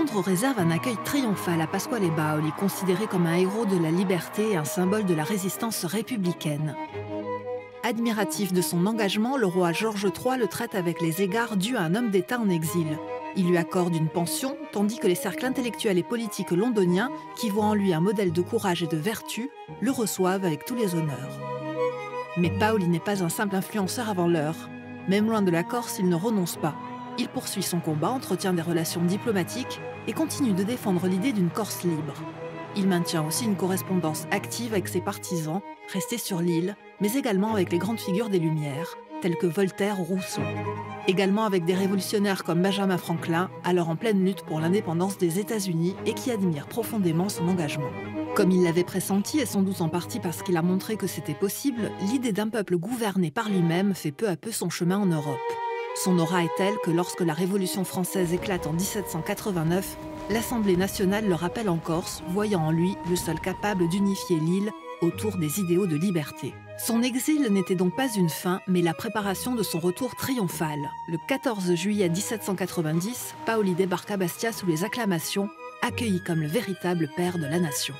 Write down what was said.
Londres réserve un accueil triomphal à Pasquale Baoli, considéré comme un héros de la liberté et un symbole de la résistance républicaine. Admiratif de son engagement, le roi George III le traite avec les égards dus à un homme d'État en exil. Il lui accorde une pension, tandis que les cercles intellectuels et politiques londoniens, qui voient en lui un modèle de courage et de vertu, le reçoivent avec tous les honneurs. Mais Paoli n'est pas un simple influenceur avant l'heure. Même loin de la Corse, il ne renonce pas. Il poursuit son combat, entretient des relations diplomatiques et continue de défendre l'idée d'une Corse libre. Il maintient aussi une correspondance active avec ses partisans, restés sur l'île, mais également avec les grandes figures des Lumières, telles que Voltaire ou Rousseau. Également avec des révolutionnaires comme Benjamin Franklin, alors en pleine lutte pour l'indépendance des États-Unis et qui admirent profondément son engagement. Comme il l'avait pressenti, et sans doute en partie parce qu'il a montré que c'était possible, l'idée d'un peuple gouverné par lui-même fait peu à peu son chemin en Europe. Son aura est telle que lorsque la Révolution française éclate en 1789, l'Assemblée nationale le rappelle en Corse, voyant en lui le seul capable d'unifier l'île autour des idéaux de liberté. Son exil n'était donc pas une fin, mais la préparation de son retour triomphal. Le 14 juillet 1790, Paoli débarque à Bastia sous les acclamations, accueilli comme le véritable père de la nation.